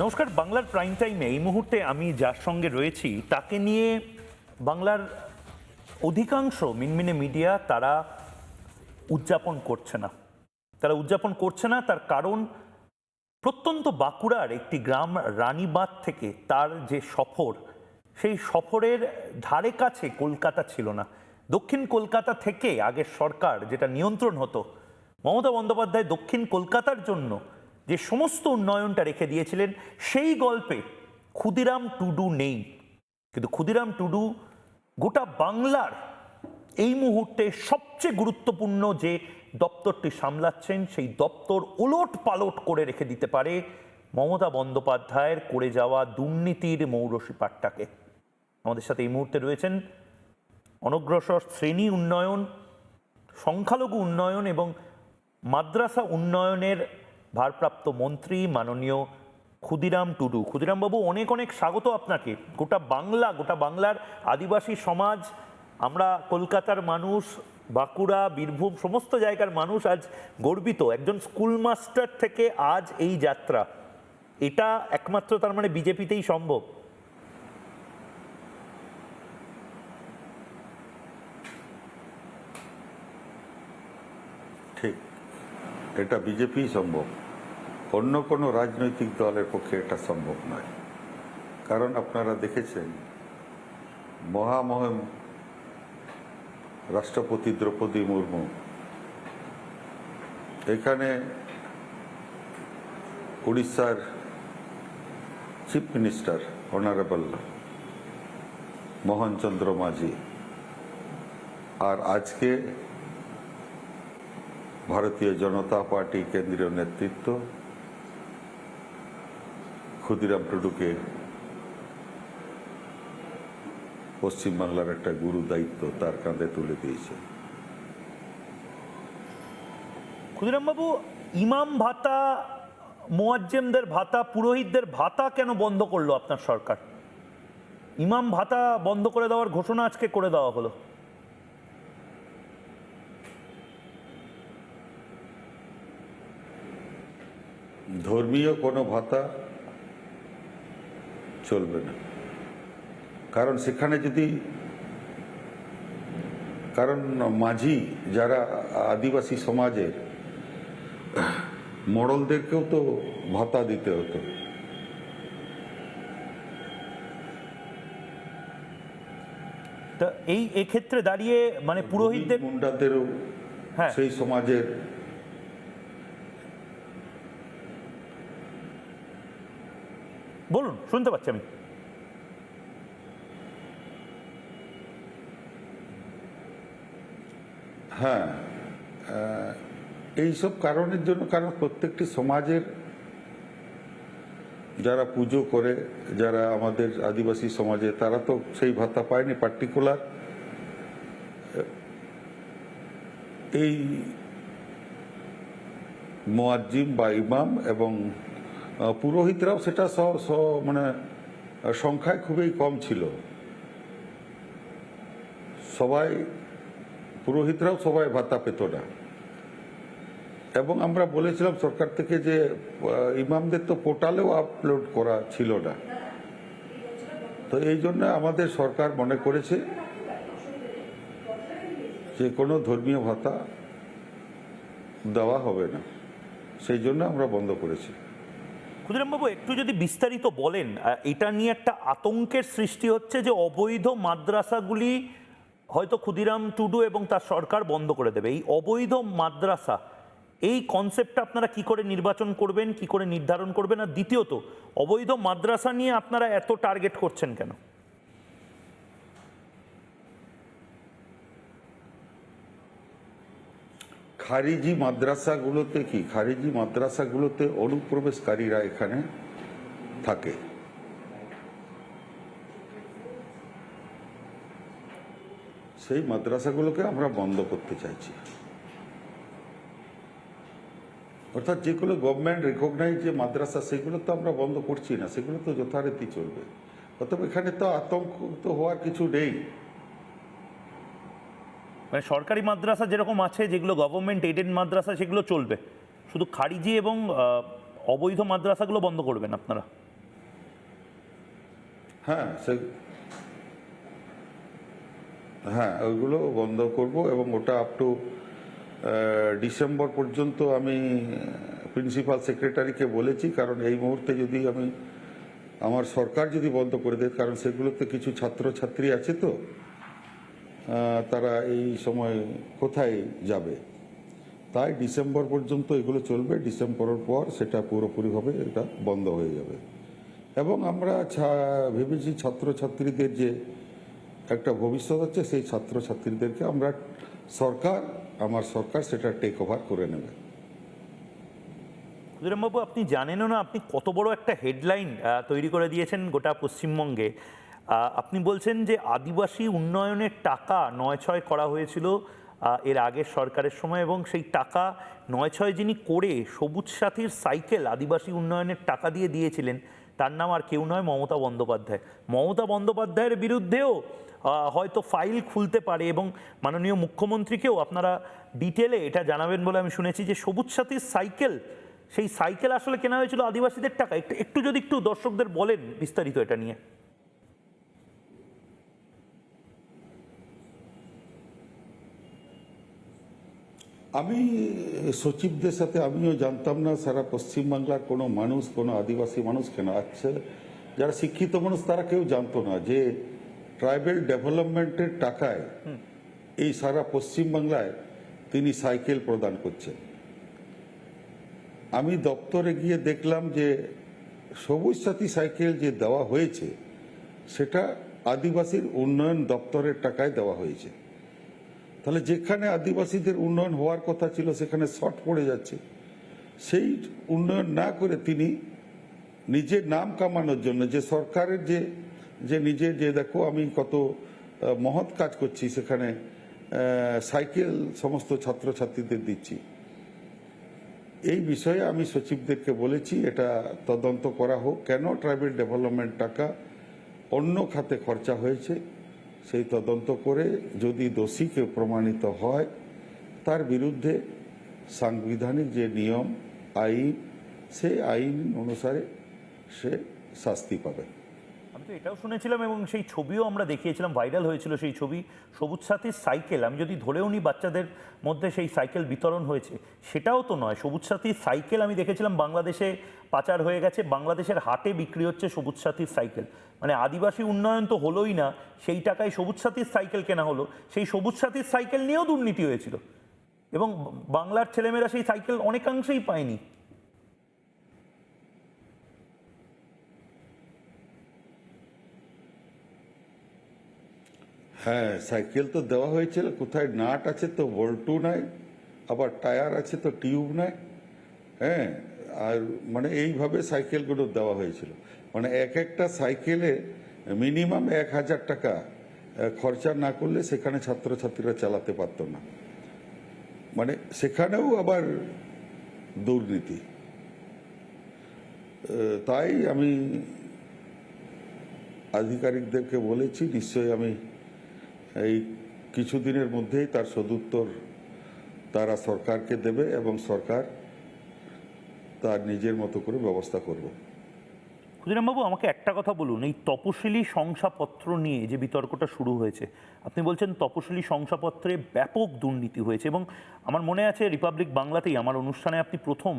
নমস্কার। বাংলার প্রাইম টাইমে এই মুহূর্তে আমি যার সঙ্গে রয়েছি তাকে নিয়ে বাংলার অধিকাংশ মিনমিনে মিডিয়া তারা উদযাপন করছে না। তার কারণ প্রত্যন্ত বাঁকুড়ার একটি গ্রাম রানীবাঁধ থেকে তার যে সফর, সেই সফরের ধারে কাছে কলকাতা ছিল না। দক্ষিণ কলকাতা থেকে আগের সরকার যেটা নিয়ন্ত্রণ হতো, মমতা বন্দ্যোপাধ্যায় দক্ষিণ কলকাতার জন্য যে সমস্ত উন্নয়নটা রেখে দিয়েছিলেন, সেই গল্পে ক্ষুদিরাম টুডু নেই। কিন্তু ক্ষুদিরাম টুডু গোটা বাংলার এই মুহূর্তে সবচেয়ে গুরুত্বপূর্ণ যে দপ্তরটি সামলাচ্ছেন, সেই দপ্তর ওলট পালট করে রেখে দিতে পারে মমতা বন্দ্যোপাধ্যায়ের করে যাওয়া দুর্নীতির মৌরসি পাটটাকে। আমাদের সাথে এই মুহূর্তে রয়েছেন অনগ্রসর শ্রেণী উন্নয়ন, সংখ্যালঘু উন্নয়ন এবং মাদ্রাসা উন্নয়নের ভারপ্রাপ্ত মন্ত্রী মাননীয় ক্ষুদিরাম টুডু। ক্ষুদিরাম বাবু, অনেক অনেক স্বাগত আপনাকে। গোটা বাংলার আদিবাসী সমাজ, আমরা কলকাতার মানুষ, বাঁকুড়া, বীরভূম সমস্ত জায়গার মানুষ আজ গর্বিত। একজন স্কুল মাস্টার থেকে আজ এই যাত্রা, এটা একমাত্র তার মানে বিজেপিতেই সম্ভব। ঠিক, এটা বিজেপি সম্ভব, অন্য কোনো রাজনৈতিক দলের পক্ষে এটা সম্ভব নয়। কারণ আপনারা দেখেছেন মহামহিম রাষ্ট্রপতি দ্রৌপদী মুর্মু এখানে উড়িষ্যার চিফ মিনিস্টার অনারেবল মোহন চন্দ্র মাঝি, আর আজকে ভারতীয় জনতা পার্টি কেন্দ্রীয় নেতৃত্ব ক্ষুদিরাম টুডুকে পশ্চিমবাংলার একটা গুরু দায়িত্ব তার কাঁধে তুলে দিয়েছে। ক্ষুদিরাম বাবু, ইমাম ভাতা, মুয়াজ্জেমদের ভাতা, পুরোহিতদের ভাতা কেন বন্ধ করলো আপনার সরকার? ইমাম ভাতা বন্ধ করে দেওয়ার ঘোষণা আজকে করে দেওয়া হলো। ধর্মীয় কোনো ভাতা চলবে না, কারণ সেখানে যদি মাঝি যারা আদিবাসী সমাজের মোড়লদেরকেও তো ভাতা দিতে হতো। তা এই ক্ষেত্রে দাঁড়িয়ে মানে পুরোহিতদের, মুন্ডাদেরও হ্যাঁ, সেই সমাজের বলুন, শুনতে পাচ্ছি আমি। হ্যাঁ, এইসব কারণের জন্য, কারণ প্রত্যেকটি সমাজের যারা পুজো করে, যারা আমাদের আদিবাসী সমাজে, তারা তো সেই ভাতা পায়নি। পার্টিকুলার এই মুয়াজ্জিম বা ইমাম এবং পুরোহিতরাও সেটা মানে সংখ্যায় খুবই কম ছিল। পুরোহিতরাও সবাই ভাতা পেত না। এবং আমরা বলেছিলাম সরকার থেকে যে ইমামদের তো পোর্টালেও আপলোড করা ছিল না। তো এই জন্য আমাদের সরকার মনে করেছে যে কোনো ধর্মীয় ভাতা দেওয়া হবে না, সেই জন্য আমরা বন্ধ করেছি। ক্ষুদিরাম বাবু, একটু যদি বিস্তারিত বলেন, এটা নিয়ে একটা আতঙ্কের সৃষ্টি হচ্ছে যে অবৈধ মাদ্রাসাগুলি হয়তো ক্ষুদিরাম টুডু এবং তার সরকার বন্ধ করে দেবে। এই অবৈধ মাদ্রাসা, এই কনসেপ্টটা আপনারা কি করে নির্বাচন করবেন, কি করে নির্ধারণ করবেন? আর দ্বিতীয়ত, অবৈধ মাদ্রাসা নিয়ে আপনারা এত টার্গেট করছেন কেন? খারিজি মাদ্রাসাগুলোতে অনুপ্রবেশকারীরা এখানে থাকে। সেই মাদ্রাসাগুলোকে আমরা বন্ধ করতে চাইছি। অর্থাৎ যেগুলো গভর্নমেন্ট রেকগনাইজ যে মাদ্রাসা, সেগুলো তো আমরা বন্ধ করছি না, সেগুলো তো যথারীতি চলবে। অতএব এখানে তো আতঙ্ক তো হওয়ার কিছু নেই। মানে সরকারি মাদ্রাসা যেরকম আছে, যেগুলো গভর্নমেন্ট এডেড মাদ্রাসা, সেগুলো চলবে, শুধু খারিজি এবং অবৈধ মাদ্রাসাগুলো বন্ধ করবেন আপনারা? হ্যাঁ হ্যাঁ ওইগুলো বন্ধ করব এবং ওটা আপ টু ডিসেম্বর পর্যন্ত আমি প্রিন্সিপাল সেক্রেটারিকে বলেছি, কারণ এই মুহূর্তে যদি আমি আমার সরকার যদি বন্ধ করে দেয়, কারণ সেগুলোতে কিছু ছাত্রছাত্রী আছে তো তারা এই সময় কোথায় যাবে, তাই ডিসেম্বর পর্যন্ত এগুলো চলবে। ডিসেম্বরের পর সেটা পুরোপুরিভাবে এটা বন্ধ হয়ে যাবে। এবং আমরা ভেবেছি ছাত্রছাত্রীদের যে একটা ভবিষ্যৎ আছে, সেই ছাত্রছাত্রীদেরকে আমরা আমার সরকার সেটা টেক ওভার করে নেবে। ক্ষুদিরামবাবু, আপনি জানেনও না আপনি কত বড় একটা হেডলাইন তৈরি করে দিয়েছেন গোটা পশ্চিমবঙ্গে। আপনি বলছেন যে আদিবাসী উন্নয়নের টাকা ৯/৬ করা হয়েছিল এর আগের সরকারের সময়, এবং সেই টাকা ৯/৬ যিনি করে সবুজ সাথীর সাইকেল আদিবাসী উন্নয়নের টাকা দিয়ে দিয়েছিলেন, তার নাম আর কেউ নয়, মমতা বন্দ্যোপাধ্যায়। মমতা বন্দ্যোপাধ্যায়ের বিরুদ্ধেও হয়তো ফাইল খুলতে পারে, এবং মাননীয় মুখ্যমন্ত্রীকেও আপনারা ডিটেলে এটা জানাবেন বলে আমি শুনেছি যে সবুজ সাথীর সাইকেল, সেই সাইকেল আসলে কেনা হয়েছিল আদিবাসীদের টাকা। একটু যদি একটু দর্শকদের বলেন বিস্তারিত এটা নিয়ে। আমি সচিবদের সাথে আমিও জানতাম না সারা পশ্চিমবাংলার কোনো মানুষ, কোনো আদিবাসী মানুষ কেন আছে, যারা শিক্ষিত মানুষ তারা কেউ জানতো না যে ট্রাইবেল ডেভেলপমেন্টের টাকায় এই সারা পশ্চিমবাংলায় তিনি সাইকেল প্রদান করছেন। আমি দপ্তরে গিয়ে দেখলাম যে সবুজ সাথী সাইকেল যে দেওয়া হয়েছে সেটা আদিবাসীর উন্নয়ন দপ্তরের টাকায় দেওয়া হয়েছে। তাহলে যেখানে আদিবাসীদের উন্নয়ন হওয়ার কথা ছিল সেখানে শর্ট পড়ে যাচ্ছে। সেই উন্নয়ন না করে তিনি নিজের নাম কামানোর জন্য, যে সরকারের যে নিজে যে দেখো আমি কত মহৎ কাজ করছি, সেখানে সাইকেল সমস্ত ছাত্রছাত্রীদের দিচ্ছি, এই বিষয়ে আমি সচিবদেরকে বলেছি এটা তদন্ত করা হোক, কেন ট্রাইবেল ডেভেলপমেন্ট টাকা অন্য খাতে খরচা হয়েছে সেই তদন্ত করে যদি দোষী কেউ প্রমাণিত হয় তার বিরুদ্ধে সাংবিধানিক যে নিয়ম আইন, সেই আইন অনুসারে সে শাস্তি পাবে। আমি তো এটাও শুনেছিলাম এবং সেই ছবিও আমরা দেখিয়েছিলাম, ভাইরাল হয়েছিল সেই ছবি, সবুজ সাথীর সাইকেল। আমি যদি ধরেও নিই বাচ্চাদের মধ্যে সেই সাইকেল বিতরণ হয়েছে, সেটাও তো নয়। সবুজ সাথীর সাইকেল আমি দেখেছিলাম বাংলাদেশে পাচার হয়ে গেছে, বাংলাদেশের হাটে বিক্রি হচ্ছে সবুজ সাথীর সাইকেল। মানে আদিবাসী উন্নয়ন তো হলোই না, সেই টাকায় সবুজ সাথীর সাইকেল কেনা হলো, সেই সবুজ সাথীর সাইকেল নিয়েও দুর্নীতি হয়েছিল, এবং বাংলার ছেলেমেয়েরা সেই সাইকেল অনেকাংশেই পায়নি। হ্যাঁ, সাইকেল তো দেওয়া হয়েছিল, কোথায় নাট আছে তো বল্টু নাই, আবার টায়ার আছে তো টিউব নাই। হ্যাঁ, আর মানে এইভাবে সাইকেলগুলো দেওয়া হয়েছিল। মানে একটা সাইকেলে মিনিমাম 1,000 টাকা খরচা না করলে সেখানে ছাত্রছাত্রীরা চালাতে পারতো না। মানে সেখানেও আবার দুর্নীতি। তাই আমি আধিকারিকদেরকে বলেছি, নিশ্চয়ই আমি এই কিছুদিনের মধ্যেই তার সদুত্তর তারা সরকারকে দেবে এবং সরকার তার নিজের মতো করে ব্যবস্থা করবে। ক্ষুদিরামবাবু, আমাকে একটা কথা বলুন, এই তপশিলি শংসাপত্র নিয়ে যে বিতর্কটা শুরু হয়েছে, আপনি বলছেন তপশিলি শংসাপত্রে ব্যাপক দুর্নীতি হয়েছে, এবং আমার মনে আছে রিপাবলিক বাংলাতেই আমার অনুষ্ঠানে আপনি প্রথম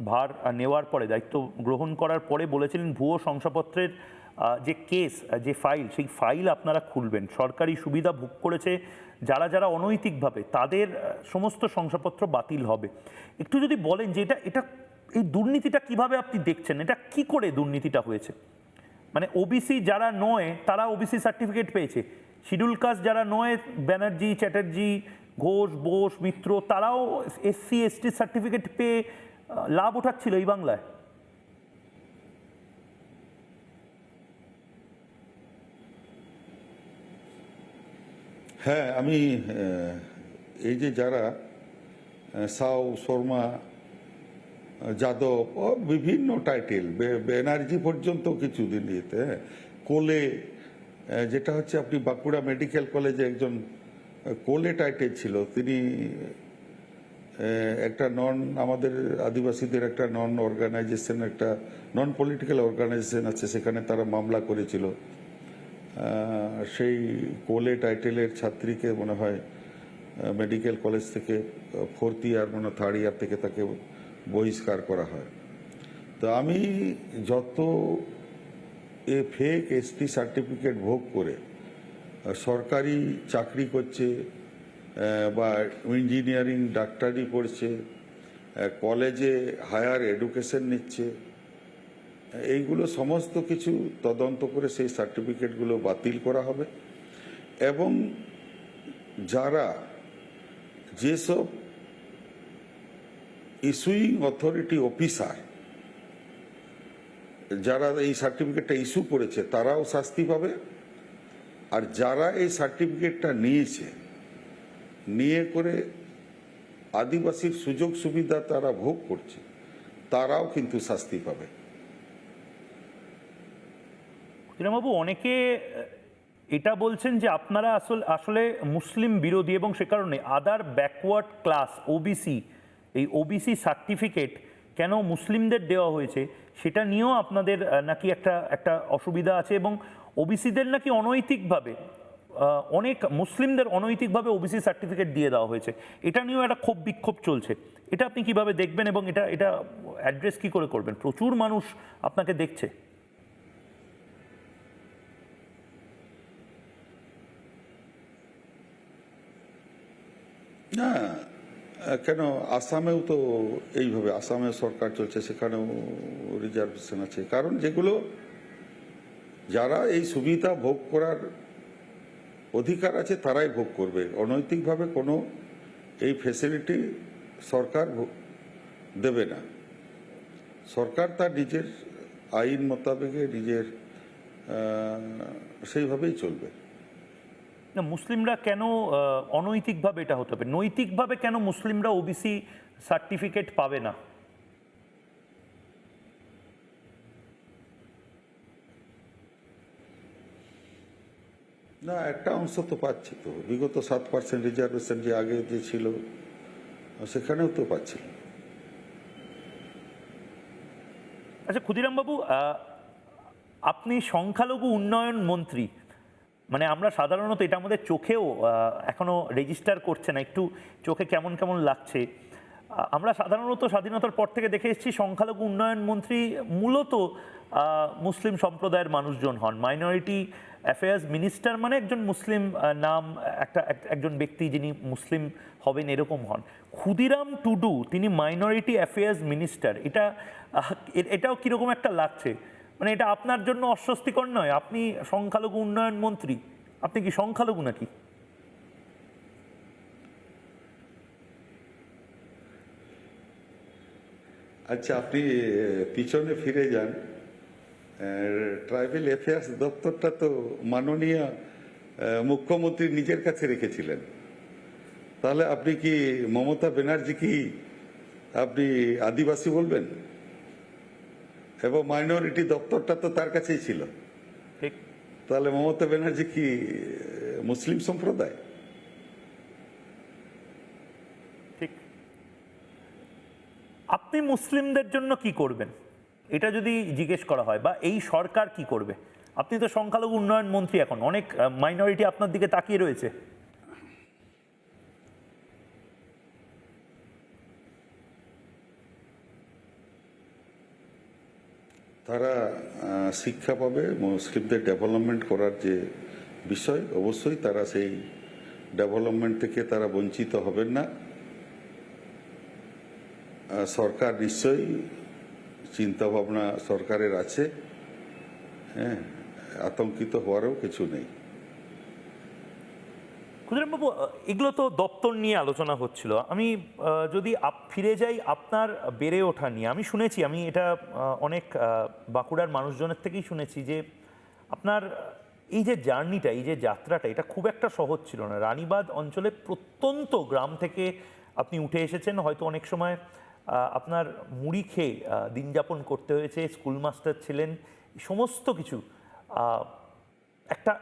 ভার নেওয়ার পরে, দায়িত্ব গ্রহণ করার পরে বলেছিলেন ভুয়ো শংসাপত্রের যে কেস, যে ফাইল, সেই ফাইল আপনারা খুলবেন। সরকারি সুবিধা ভোগ করেছে যারা যারা অনৈতিকভাবে, তাদের সমস্ত শংসাপত্র বাতিল হবে। একটু যদি বলেন যে এটা এই দুর্নীতিটা কিভাবে আপনি দেখছেন, এটা কি করে দুর্নীতিটা হয়েছে? মানে ওবিসি যারা নয় তারা ওবিসি সার্টিফিকেট পেয়েছে, শিডিউল কাস্ট যারা নয়, ব্যানার্জি, চ্যাটার্জি, ঘোষ, বোস, মিত্র, তারাও এসসি এসটি সার্টিফিকেট পেয়ে লাভ ওঠাচ্ছিল এই বাংলায়। হ্যাঁ, আমি এই যে যারা সাউ, শর্মা, যাদব ও বিভিন্ন টাইটেল, ব্যানার্জি পর্যন্ত কিছুদিন ইয়েতে, কোলে, যেটা হচ্ছে আপনি বাঁকুড়া মেডিকেল কলেজে একজন কোলে টাইটেল ছিল, তিনি একটা আমাদের আদিবাসীদের একটা অর্গানাইজেশন, একটা নন পলিটিক্যাল অর্গানাইজেশন আছে, সেখানে তারা মামলা করেছিল। সেই কোলে টাইটেলের ছাত্রীকে মনে হয় মেডিকেল কলেজ থেকে 4th ইয়ার মনে 3rd ইয়ার থেকে তাকে বহিষ্কার করা হয়। তো আমি যত ফেক এসটি সার্টিফিকেট ভোগ করে সরকারি চাকরি করছে বা ইঞ্জিনিয়ারিং ডাক্তারি পড়ছে, কলেজে হায়ার এডুকেশন নিচ্ছে, এইগুলো সমস্ত কিছু তদন্ত করে সেই সার্টিফিকেটগুলো বাতিল করা হবে। এবং যারা যেসব ইস্যুইং অথরিটি অফিসার যারা এই সার্টিফিকেটটা ইস্যু করেছে তারাও শাস্তি পাবে, আর যারা এই সার্টিফিকেটটা নিয়ে করে আদিবাসীর সুযোগ সুবিধা তারা ভোগ করছে তারাও কিন্তু শাস্তি পাবে। বাবু, অনেকে এটা বলছেন যে আপনারা আসলে মুসলিম বিরোধী এবং সে কারণে আদার ব্যাকওয়ার্ড ক্লাস ওবিসি, এই ওবিসি সার্টিফিকেট কেন মুসলিমদের দেওয়া হয়েছে সেটা নিয়েও আপনাদের নাকি একটা অসুবিধা আছে, এবং ওবিসিদের নাকি অনৈতিকভাবে অনেক মুসলিমদের অনৈতিকভাবে ওবিসি সার্টিফিকেট দিয়ে দেওয়া হয়েছে। এটা নিয়েও একটা ক্ষোভ বিক্ষোভ চলছে। এটা আপনি কিভাবে দেখবেন এবং এটা অ্যাড্রেস কি করে করবেন? প্রচুর মানুষ আপনাকে দেখছে। না, কেন আসামেও তো এইভাবে, আসামে সরকার চলছে, সেখানেও রিজার্ভেশন আছে। কারণ যেগুলো যারা এই সুবিধা ভোগ করার অধিকার আছে তারাই ভোগ করবে, অনৈতিকভাবে কোনো এই ফ্যাসিলিটি সরকার দেবে না। সরকার তার নিজের আইন মোতাবেকে নিজের সেইভাবেই চলবে। না, মুসলিমরা কেন অনৈতিকভাবে এটা হতে হবে? নৈতিকভাবে কেন মুসলিমরা ওবিসি সার্টিফিকেট পাবে না? না, একটা অংশ তো পাচ্ছে, তো বিগত 7% রিজার্ভেশন যে আগে যে ছিল সেখানেও তো পাচ্ছিল। আচ্ছা ক্ষুদিরাম বাবু, আপনি সংখ্যালঘু উন্নয়ন মন্ত্রী, মানে আমরা সাধারণত এটা আমাদের চোখেও এখনো রেজিস্টার করছে না, একটু চোখে কেমন কেমন লাগছে। আমরা সাধারণত স্বাধীনতার পর থেকে দেখে এসেছি সংখ্যালঘু উন্নয়ন মন্ত্রী মূলত মুসলিম সম্প্রদায়ের মানুষজন হন। মাইনরিটি অ্যাফেয়ার্স মিনিস্টার মানে একজন মুসলিম নাম, একজন ব্যক্তি যিনি মুসলিম হবেন এরকম হন। ক্ষুদিরাম টুডু তিনি মাইনরিটি অ্যাফেয়ার্স মিনিস্টার, এটাও কীরকম একটা লাগছে? মানে এটা আপনার জন্য অস্বস্তিকর নয়? আপনি সংখ্যালঘু উন্নয়ন মন্ত্রী, আপনি কি সংখ্যালঘু নাকি? আচ্ছা, আপনি পিছনে ফিরে যান। ট্রাইবাল অ্যাফেয়ার্স দপ্তরটা তো মাননীয় মুখ্যমন্ত্রী নিজের কাছে রেখেছিলেন। তাহলে আপনি কি মমতা ব্যানার্জি কি আপনি আদিবাসী বলবেন? এবং মাইনরিটি দপ্তরটা তো তার কাছেই ছিল। ঠিক। তাহলে মমতা ব্যানার্জি কি মুসলিম সম্প্রদায়? ঠিক। আপনি মুসলিমদের জন্য কি করবেন এটা যদি জিজ্ঞেস করা হয়, বা এই সরকার কি করবে? আপনি তো সংখ্যালঘু উন্নয়ন মন্ত্রী, এখন অনেক মাইনরিটি আপনার দিকে তাকিয়ে রয়েছে। তারা শিক্ষা পাবে, মুসলিমদের ডেভেলপমেন্ট করার যে বিষয়, অবশ্যই তারা সেই ডেভেলপমেন্ট থেকে তারা বঞ্চিত হবেন না। সরকার নিশ্চয়ই চিন্তাভাবনা সরকারের আছে, হ্যাঁ, আতঙ্কিত হওয়ারও কিছু নেই। ক্ষুদিরাম বাবু, এগুলো তো দপ্তর নিয়ে আলোচনা হচ্ছিল। আমি যদি ফিরে যাই আপনার বেড়ে ওঠা নিয়ে, আমি শুনেছি, আমি এটা অনেক বাঁকুড়ার মানুষজনের থেকেই শুনেছি যে আপনার এই যে জার্নিটা, এই যে যাত্রাটা, এটা খুব একটা সহজ ছিল না। রানীবাঁধ অঞ্চলে প্রত্যন্ত গ্রাম থেকে আপনি উঠে এসেছেন, হয়তো অনেক সময় আপনার মুড়ি খেয়ে দিন যাপন করতে হয়েছে, স্কুল মাস্টার ছিলেন, সমস্ত কিছু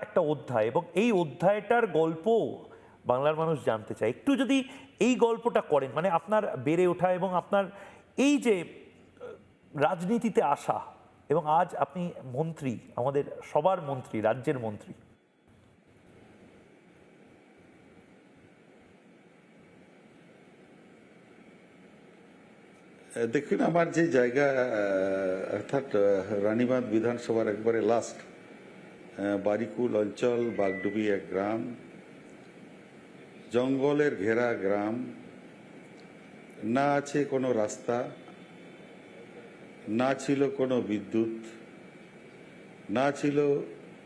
একটা অধ্যায়, এবং এই অধ্যায়টার গল্প বাংলার মানুষ জানতে চায়। একটু যদি এই গল্পটা করেন, মানে আপনার বেড়ে ওঠা এবং আপনার এই যে রাজনীতিতে আসা, এবং আজ আপনি মন্ত্রী, আমাদের সবার মন্ত্রী, রাজ্যের মন্ত্রী। দেখুন, আমার যে জায়গা অর্থাৎ রানীবাঁধ বিধানসভার একবারে লাস্ট বারিকুল অঞ্চল, বাগডুবি এক গ্রাম, জঙ্গলের ঘেরা গ্রাম, না আছে কোনো রাস্তা, না ছিল কোনো বিদ্যুৎ, না ছিল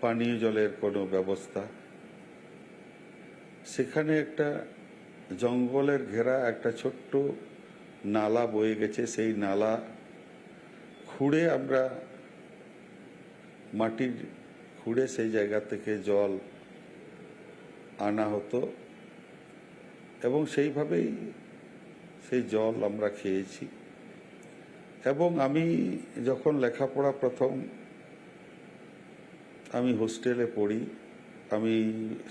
পানীয় জলের কোনো ব্যবস্থা। সেখানে একটা জঙ্গলের ঘেরা একটা ছোট্ট নালা বয়ে গেছে। সেই নালা খুঁড়ে আমরা মাটির খুঁড়ে সেই জায়গা থেকে জল আনা হতো এবং সেইভাবেই সেই জল আমরা খেয়েছি। এবং আমি যখন লেখাপড়া প্রথম আমি হোস্টেলে পড়ি, আমি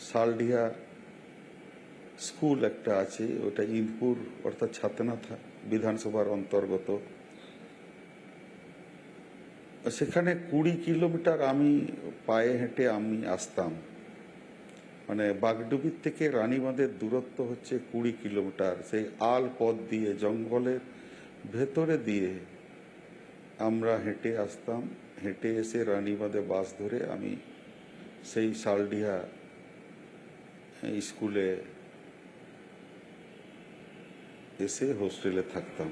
শালডিহা স্কুল একটা আছে, ওটা ইন্দপুর অর্থাৎ ছাতনাথ বিধানসভার অন্তর্গত। সেখানে 20 কিলোমিটার আমি পায়ে হেঁটে আমি আসতাম। মানে বাগডুবির থেকে রানীবাঁধের দূরত্ব হচ্ছে 20 কিলোমিটার। সেই আল পথ দিয়ে জঙ্গলের ভেতরে দিয়ে আমরা হেঁটে আসতাম। হেঁটে এসে রানীবাঁধে বাস ধরে আমি সেই শালডিহা স্কুলে এসে হোস্টেলে থাকতাম।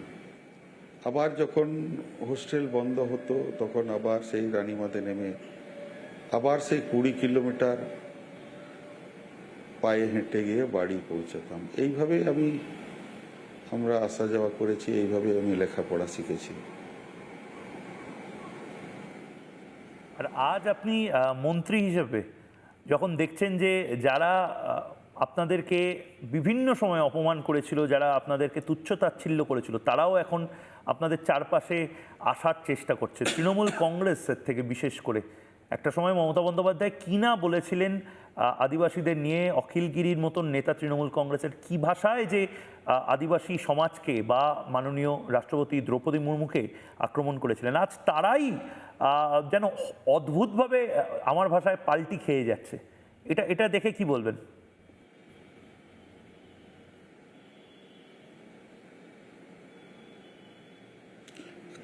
আবার যখন হোস্টেল বন্ধ হতো তখন আবার সেই রানীবাঁধে নেমে আবার সেই 20 কিলোমিটার পায়ে হেঁটে গিয়ে বাড়ি পৌঁছাতাম। এইভাবে আমরা আসা যাওয়া করেছি, এইভাবে আমি লেখাপড়া শিখেছি। আর আজ আপনি মন্ত্রী হিসেবে যখন দেখছেন যে যারা আপনাদেরকে বিভিন্ন সময় অপমান করেছিল, যারা আপনাদেরকে তুচ্ছ-তাচ্ছিল্য করেছিল, তারাও এখন আপনাদের চারপাশে আসার চেষ্টা করছে, তৃণমূল কংগ্রেসের থেকে বিশেষ করে। একটা সময় মমতা বন্দ্যোপাধ্যায় কি না বলেছিলেন আদিবাসীদের নিয়ে, অখিলগিরির মতন নেতা তৃণমূল কংগ্রেসের কি ভাষায় যে আদিবাসী সমাজকে বা মাননীয় রাষ্ট্রপতি দ্রৌপদী মুর্মুকে আক্রমণ করেছিলেন, আজ তারাই যেন অদ্ভুতভাবে আমার ভাষায় পাল্টি খেয়ে যাচ্ছে। এটা দেখে কি বলবেন?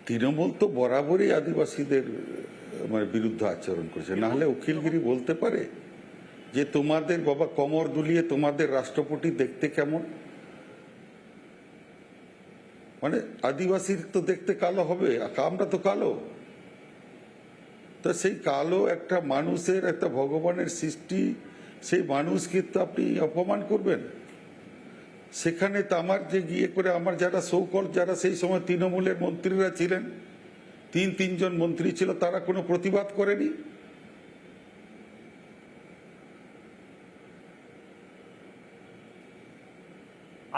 তৃণমূল তো বরাবরই আদিবাসীদের মানে বিরুদ্ধে আচরণ করেছে। না হলে অখিলগিরি বলতে পারে যে তোমাদের বাবা কমর দুলিয়ে তোমাদের রাষ্ট্রপতি দেখতে কেমন? মানে আদিবাসীর তো দেখতে কালো হবে, আমরা তো কালো। তো সেই কালো একটা মানুষের, একটা ভগবানের সৃষ্টি, সেই মানুষকে তো আপনি অপমান করবেন? সেখানে তো আমার যে গিয়ে করে আমার যারা সৌকল, যারা সেই সময় তৃণমূলের মন্ত্রীরা ছিলেন, তিনজন মন্ত্রী ছিল, তারা কোনো প্রতিবাদ করেনি।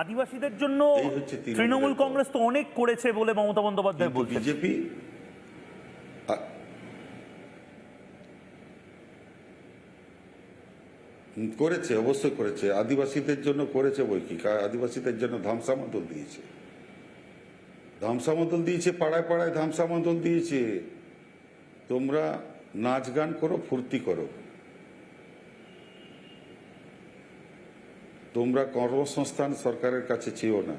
আদিবাসীদের জন্য তৃণমূল কংগ্রেস তো অনেক করেছে বলে মমতা বন্দ্যোপাধ্যায় বলছেন। বিজেপি করেছে, অবশ্যই করেছে, আদিবাসীদের জন্য করেছে বই কি। আদিবাসীদের জন্য ধামসা মাদল দিয়েছে, ধামসা মাদল দিয়েছে, পাড়ায় পাড়ায় ধামসা মাদল দিয়েছে। তোমরা নাচ গান করো, ফুর্তি করো, তোমরা কর্মসংস্থান সরকারের কাছে চেয়েও না।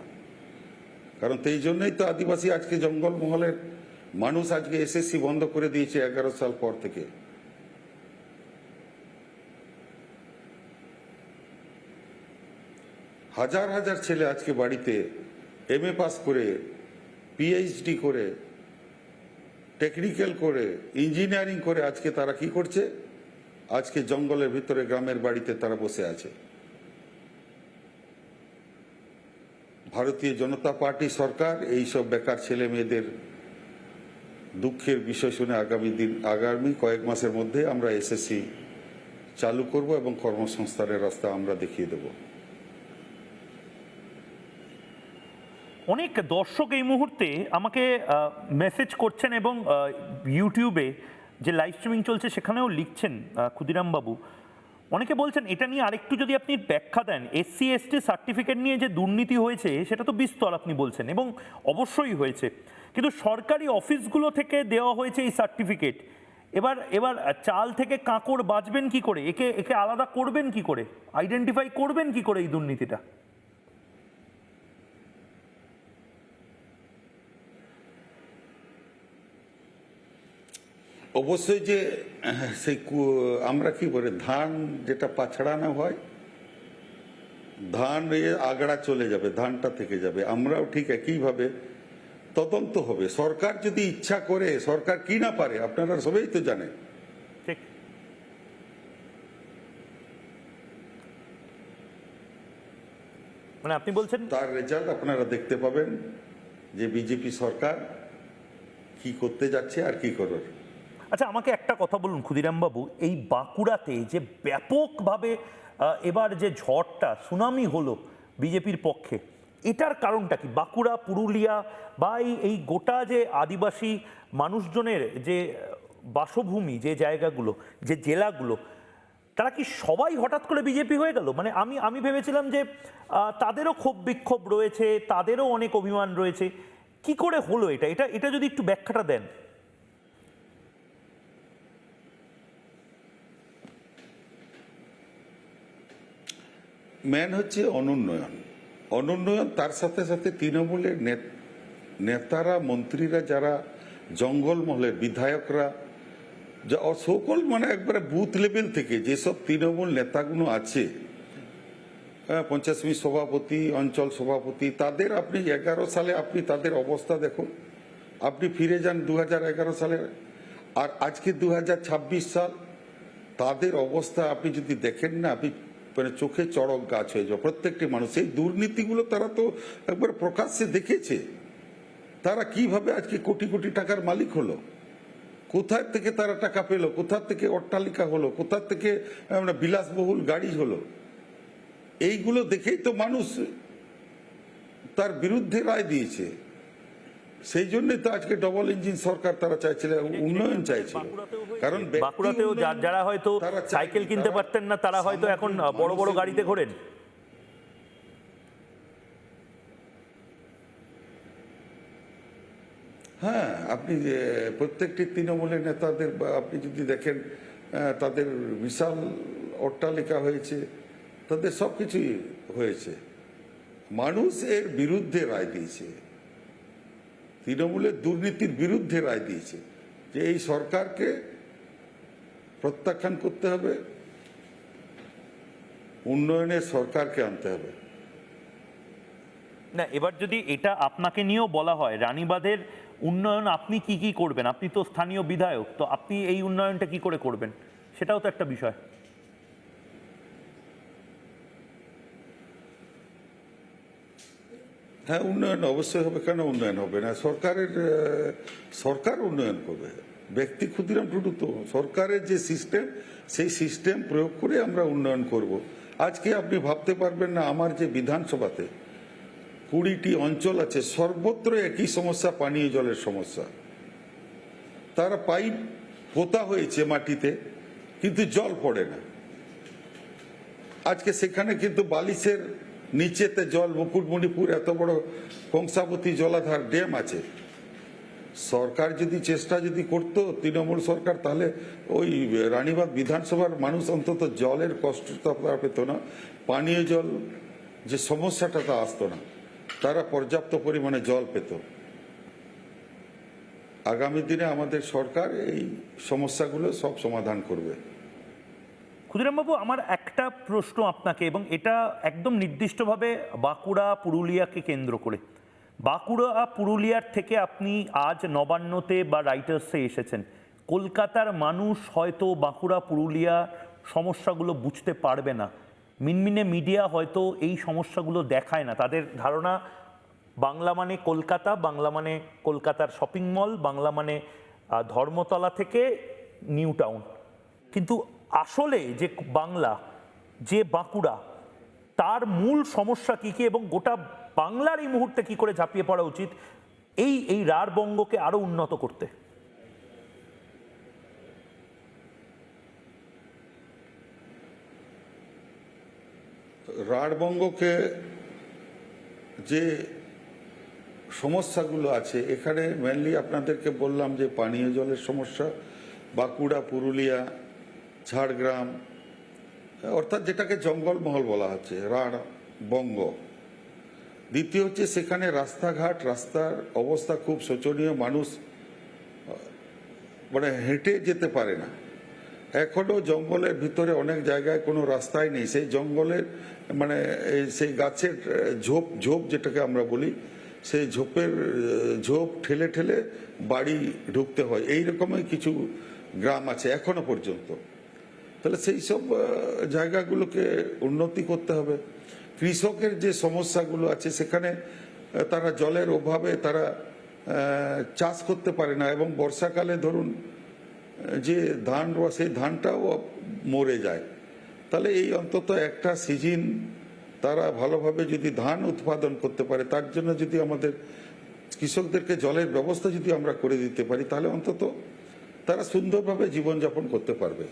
কারণ এই জন্যই তো আদিবাসী আজকে জঙ্গলমহলের মানুষ আজকে এসএসসি বন্ধ করে দিয়েছে 11 সাল পর থেকে। হাজার হাজার ছেলে আজকে বাড়িতে MA পাস করে, PhD করে, টেকনিক্যাল করে, ইঞ্জিনিয়ারিং করে আজকে তারা কি করছে? আজকে জঙ্গলের ভিতরে গ্রামের বাড়িতে তারা বসে আছে। ভারতীয় জনতা পার্টি সরকার এইসব বেকার ছেলে মেয়েদের দুঃখের বিষয় শুনে আগামী কয়েক মাসের মধ্যে আমরা এসএসসি চালু করব এবং কর্মসংস্থানের রাস্তা আমরা দেখিয়ে দেব। অনেক দর্শক এই মুহূর্তে আমাকে মেসেজ করছেন এবং ইউটিউবে যে লাইভ স্ট্রিমিং চলছে সেখানেও লিখছেন, ক্ষুদিরাম বাবু, অনেকে বলছেন এটা নিয়ে আরেকটু যদি আপনি ব্যাখ্যা দেন, এসসি এসটি সার্টিফিকেট নিয়ে যে দুর্নীতি হয়েছে সেটা তো বিস্তর আপনি বলছেন, এবং অবশ্যই হয়েছে, কিন্তু সরকারি অফিসগুলো থেকে দেওয়া হয়েছে এই সার্টিফিকেট। এবার এবার চাল থেকে কাঁকড় বাঁচবেন কি করে, একে একে আলাদা করবেন কি করে, আইডেন্টিফাই করবেন কি করে এই দুর্নীতিটা? অবশ্যই যে সেই আমরা কি বলে ধান যেটা পাছড়ানো হয়, ধান আগড়া চলে যাবে, ধানটা থেকে যাবে। আমরাও ঠিক একইভাবে তদন্ত হবে। সরকার যদি ইচ্ছা করে, সরকার কি না পারে আপনারা সবাই তো জানেন। ঠিক। মানে আপনি বলছেন তার রেজাল্ট আপনারা দেখতে পাবেন যে বিজেপি সরকার কি করতে যাচ্ছে আর কি করবে। আচ্ছা, আমাকে একটা কথা বলুন ক্ষুদিরাম বাবু, এই বাঁকুড়াতে যে ব্যাপকভাবে এবার যে ঝড়টা সুনামি হলো বিজেপির পক্ষে, এটার কারণটা কি? বাঁকুড়া, পুরুলিয়া বা এই গোটা যে আদিবাসী মানুষজনের যে বাসভূমি, যে জায়গাগুলো, যে জেলাগুলো, তারা কি সবাই হঠাৎ করে বিজেপি হয়ে গেল? মানে আমি ভেবেছিলাম যে তাদেরও ক্ষোভ বিক্ষোভ রয়েছে, তাদেরও অনেক অভিমান রয়েছে। কি করে হলো এটা? এটা এটা যদি একটু ব্যাখ্যাটা দেন। মেন হচ্ছে অনুন্নয়ন। অনুন্নয়ন, তার সাথে সাথে তৃণমূলের নেতারা, মন্ত্রীরা, যারা জঙ্গলমহলের বিধায়করা, যা সকল মানে একবারে বুথ লেভেল থেকে যেসব তৃণমূল নেতাগুলো আছে, পঞ্চায়েত সমিতি সভাপতি, অঞ্চল সভাপতি, তাদের আপনি 11 সালে আপনি তাদের অবস্থা দেখুন। আপনি ফিরে যান 2011 সালে, আর আজকে 2026 সাল, তাদের অবস্থা আপনি যদি দেখেন না, আপনি মানে চোখে চড়ক গাছ হয়ে যাবে প্রত্যেকটি মানুষ। এই দুর্নীতিগুলো তারা তো একবার প্রকাশ্যে দেখেছে। তারা কিভাবে আজকে কোটি কোটি টাকার মালিক হলো, কোথায় থেকে তারা টাকা পেলো, কোথা থেকে অট্টালিকা হলো, কোথা থেকে বিলাসবহুল গাড়ি হলো, এইগুলো দেখেই তো মানুষ তার বিরুদ্ধে রায় দিয়েছে। সেই জন্যই তো আজকে ডবল ইঞ্জিন সরকার তারা চাইছিল, উন্নয়ন চাইছিল। কারণ বাঁকুড়াতেও যারা হয়তো সাইকেল কিনতে পারতেন না, তারা হয়তো এখন বড় বড় গাড়িতে ঘোরেন। হ্যাঁ, আপনি প্রত্যেকটি তৃণমূলের নেতাদের আপনি যদি দেখেন, তাদের বিশাল অট্টালিকা হয়েছে, তাদের সবকিছুই হয়েছে। মানুষ এর বিরুদ্ধে রায় দিয়েছে, তৃণমূলের দুর্নীতির বিরুদ্ধে রায় দিয়েছে যে এই সরকারকে প্রত্যাখ্যান করতে হবে, উন্নয়নের সরকারকে আনতে হবে। না, এবার যদি এটা আপনাকে নিয়েও বলা হয়, রানীবাঁধের উন্নয়ন আপনি কি কি করবেন? আপনি তো স্থানীয় বিধায়ক, তো আপনি এই উন্নয়নটা কি করে করবেন, সেটাও তো একটা বিষয়। হ্যাঁ, উন্নয়ন অবশ্যই হবে, কেন উন্নয়ন হবে না? সরকার উন্নয়ন করবে। ব্যক্তি ক্ষুদিরাম টুডু তো সরকারের যে সিস্টেম, সেই সিস্টেম প্রয়োগ করে আমরা উন্নয়ন করব। আজকে আপনি ভাবতে পারবেন না, আমার যে বিধানসভাতে 20টি অঞ্চল আছে, সর্বত্র একই সমস্যা, পানীয় জলের সমস্যা। তারা পাইপ পোতা হয়েছে মাটিতে, কিন্তু জল পড়ে না। আজকে সেখানে কিন্তু বালিশের নিচেতে জল, মুকুটমণিপুর এত বড় কংসাবতী জলাধার ড্যাম আছে। সরকার যদি চেষ্টা করতো, তৃণমূল সরকার, তাহলে ওই রানীবাঁধ বিধানসভার মানুষ অন্তত জলের কষ্টটা পেত না, পানীয় জল যে সমস্যাটা তা আসতো না, তারা পর্যাপ্ত পরিমাণে জল পেত। আগামী দিনে আমাদের সরকার এই সমস্যাগুলো সব সমাধান করবে। ক্ষুদিরামবাবু, আমার একটা প্রশ্ন আপনাকে, এবং এটা একদম নির্দিষ্টভাবে বাঁকুড়া পুরুলিয়াকে কেন্দ্র করে। বাঁকুড়া পুরুলিয়ার থেকে আপনি আজ নবান্নতে বা রাইটার্সে এসেছেন। কলকাতার মানুষ হয়তো বাঁকুড়া পুরুলিয়া সমস্যাগুলো বুঝতে পারবে না, মিনমিনে মিডিয়া হয়তো এই সমস্যাগুলো দেখায় না। তাদের ধারণা বাংলা মানে কলকাতা, বাংলা মানে কলকাতার শপিং মল, বাংলা মানে ধর্মতলা থেকে নিউ টাউন। কিন্তু আসলে যে বাংলা, যে বাঁকুড়া, তার মূল সমস্যা কী কী, এবং গোটা বাংলার এই মুহূর্তে কি করে ঝাঁপিয়ে পড়া উচিত এই রাঢ়বঙ্গকে আরো উন্নত করতে? রাঢ়বঙ্গকে যে সমস্যাগুলো আছে এখানে মেনলি আপনাদেরকে বললাম যে পানীয় জলের সমস্যা, বাঁকুড়া, পুরুলিয়া, ঝাড়গ্রাম, অর্থাৎ যেটাকে জঙ্গলমহল বলা হচ্ছে রাঢ়বঙ্গ। দ্বিতীয় হচ্ছে সেখানে রাস্তার অবস্থা খুব শোচনীয়, মানুষ মানে হেঁটে যেতে পারে না। এখনো জঙ্গলের ভিতরে অনেক জায়গায় কোনো রাস্তাই নেই, সেই জঙ্গলের মানে সেই গাছের ঝোপ যেটাকে আমরা বলি, সেই ঝোপ ঠেলে ঠেলে বাড়ি ঢুকতে হয়। এই রকমই কিছু গ্রাম আছে এখনো পর্যন্ত। তাহলে সেই সব জায়গাগুলোকে উন্নতি করতে হবে। কৃষকের যে সমস্যাগুলো আছে সেখানে তারা জলের অভাবে তারা চাষ করতে পারে না, এবং বর্ষাকালে ধরুন যে ধান রোয়া সেই ধানটাও মরে যায়। তাহলে এই অন্তত একটা সিজন তারা ভালোভাবে যদি ধান উৎপাদন করতে পারে, তার জন্য যদি আমাদের কৃষকদেরকে জলের ব্যবস্থা যদি আমরা করে দিতে পারি, তাহলে অন্তত তারা সুন্দরভাবে জীবনযাপন করতে পারবে।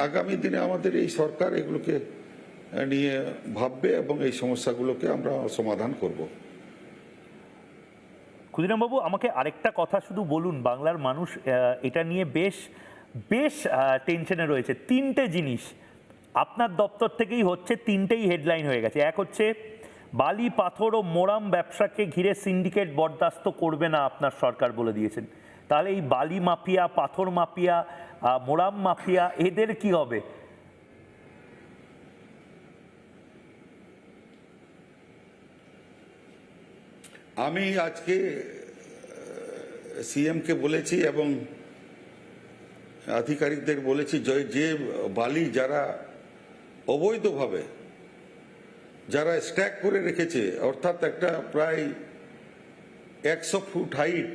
আগামী দিনে আমাদের এই সরকার এগুলোকে নিয়ে ভাববে এবং এই সমস্যাগুলোকে আমরা সমাধান করব। ক্ষুদিরামবাবু, আমাকে আরেকটা কথা শুধু বলুন, বাংলার মানুষ এটা নিয়ে বেশ বেশ টেনশনে রয়েছে। তিনটে জিনিস আপনার দপ্তর থেকেই হচ্ছে, তিনটেই হেডলাইন হয়ে গেছে। এক হচ্ছে বালি, পাথর ও মোরাম ব্যবসাকে ঘিরে সিন্ডিকেট বরদাস্ত করবে না আপনার সরকার বলে দিয়েছেন। তাহলে এই বালি মাফিয়া, পাথর মাফিয়া, মোরাম মাফিয়া, এদের কি হবে? আমি আজকে সিএমকে বলেছি এবং আধিকারিকদের বলেছি, যে বালি যারা অবৈধভাবে যারা স্ট্যাক করে রেখেছে, অর্থাৎ একটা প্রায় 100 ফুট হাইট,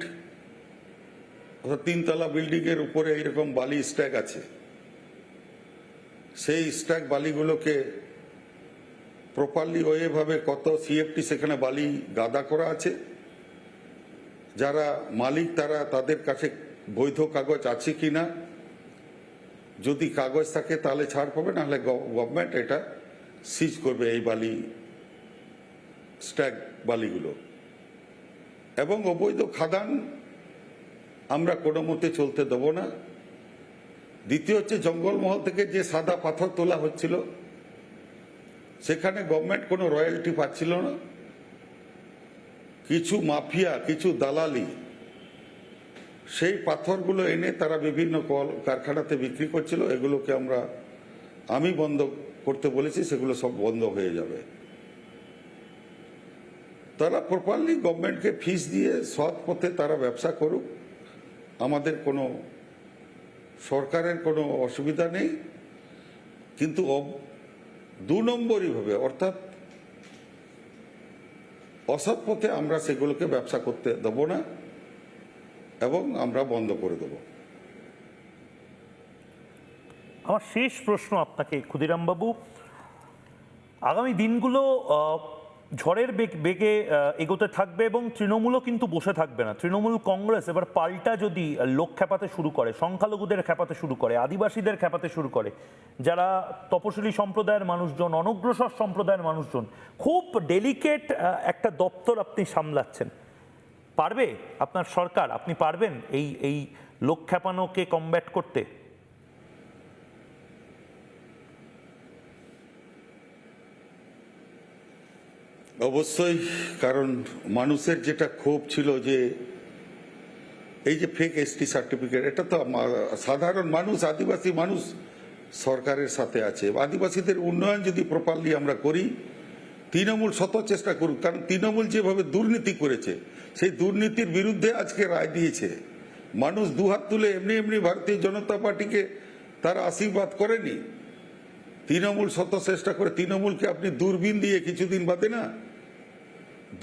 অর্থাৎ 3 তলা বিল্ডিং এর উপরে এইরকম বালি স্ট্যাক আছে, সেই স্ট্যাক বালিগুলোকে প্রপারলি ওইভাবে কত সিএফটি সেখানে বালি গাদা করা আছে, যারা মালিক তাদের কাছে বৈধ কাগজ আছে কিনা, যদি কাগজ থাকে তাহলে ছাড় পাবে, নাহলে গভর্নমেন্ট এটা সিজ করবে এই বালি স্ট্যাক বালিগুলো। এবং অবৈধ খাদান আমরা কোনো মতে চলতে দেব না। দ্বিতীয় হচ্ছে জঙ্গলমহল থেকে যে সাদা পাথর তোলা হচ্ছিল সেখানে গভর্নমেন্ট কোনো রয়্যালটি পাচ্ছিল না। কিছু মাফিয়া, কিছু দালালি সেই পাথরগুলো এনে তারা বিভিন্ন কারখানাতে বিক্রি করছিল। এগুলোকে আমি বন্ধ করতে বলেছি, সেগুলো সব বন্ধ হয়ে যাবে। তারা প্রপারলি গভর্নমেন্টকে ফিস দিয়ে সৎ পথে তারা ব্যবসা করুক, আমাদের কোনো সরকারের কোনো অসুবিধা নেই। কিন্তু 2 নম্বরই ভাবে, অর্থাৎ অসৎ পথে আমরা সেগুলোকে ব্যবসা করতে দেব না এবং আমরা বন্ধ করে দেব। আমার শেষ প্রশ্ন আপনাকে ক্ষুদিরামবাবু, আগামী দিনগুলো ঝড়ের বেগে এগোতে থাকবে এবং তৃণমূলও কিন্তু বসে থাকবে না। তৃণমূল কংগ্রেস এবার পাল্টা যদি লোক খেপাতে শুরু করে, সংখ্যালঘুদের খেপাতে শুরু করে, আদিবাসীদের খেপাতে শুরু করে, যারা তপশিলি সম্প্রদায়ের মানুষজন, অনগ্রসর সম্প্রদায়ের মানুষজন, খুব ডেলিকেট একটা দপ্তর আপনি সামলাচ্ছেন, পারবে আপনার সরকার? আপনি পারবেন এই লোক খেপানোকে কমব্যাট করতে? অবশ্যই, কারণ মানুষের যেটা ক্ষোভ ছিল যে এই যে ফেক এসটি সার্টিফিকেট, এটা তো সাধারণ মানুষ, আদিবাসী মানুষ সরকারের সাথে আছে। আদিবাসীদের উন্নয়ন যদি প্রপারলি আমরা করি, তৃণমূল শত চেষ্টা করুক, কারণ তৃণমূল যেভাবে দুর্নীতি করেছে সেই দুর্নীতির বিরুদ্ধে আজকে রায় দিয়েছে। মানুষ দুহাত তুলে এমনি ভারতীয় জনতা পার্টিকে তারা আশীর্বাদ করেনি। তৃণমূল শত চেষ্টা করে, তৃণমূলকে আপনি দূরবীন দিয়ে কিছুদিন বাদে না,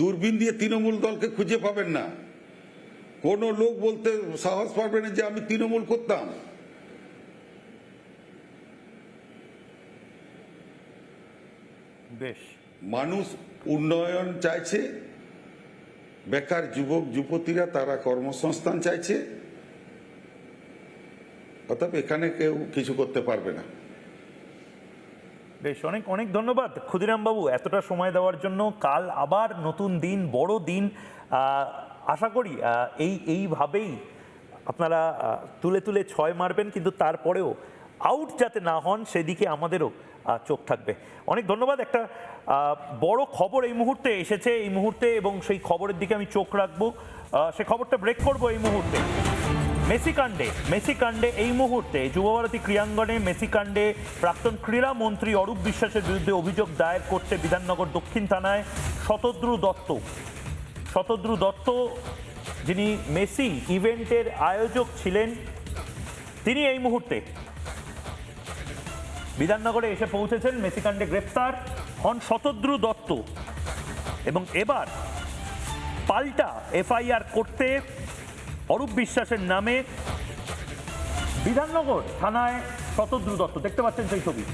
দূরবীন দিয়ে তৃণমূল দলকে খুঁজে পাবেন না। কোনো লোক বলতে সাহস পারবে না যে আমি তৃণমূল করতাম। বেশ, মানুষ উন্নয়ন চাইছে, বেকার যুবক যুবতীরা তারা কর্মসংস্থান চাইছে, অতএব এখানে কেউ কিছু করতে পারবে না। বেশ, অনেক অনেক ধন্যবাদ ক্ষুদিরাম বাবু এতটা সময় দেওয়ার জন্য। কাল আবার নতুন দিন, বড় দিন। আশা করি এইভাবেই আপনারা তুলে তুলে ছয় মারবেন, কিন্তু তারপরেও আউট যাতে না হন সেদিকে আমাদেরও চোখ থাকবে। অনেক ধন্যবাদ। একটা বড় খবর এই মুহূর্তে এসেছে, এই মুহূর্তে, এবং সেই খবরের দিকে আমি চোখ রাখবো। সে খবরটা ব্রেক করব এই মুহূর্তে। মেসি কাণ্ডে এই মুহূর্তে যুবভারতী ক্রীড়াঙ্গনে মেসি কাণ্ডে প্রাক্তন ক্রীড়ামন্ত্রী অরূপ বিশ্বাসের বিরুদ্ধে অভিযোগ দায়ের করতে বিধাননগর দক্ষিণ থানায় শতদ্রু দত্ত, যিনি মেসি ইভেন্টের আয়োজক ছিলেন, তিনি এই মুহূর্তে বিধাননগরে এসে পৌঁছেছেন। মেসি কাণ্ডে গ্রেপ্তার হন শতদ্রু দত্ত, এবং এবার পাল্টা এফআইআর করতে অরূপ বিশ্বাসের নামে বিধাননগর থানায় শতদ্রু দত্ত। দেখতে পাচ্ছেন সেই ছবি।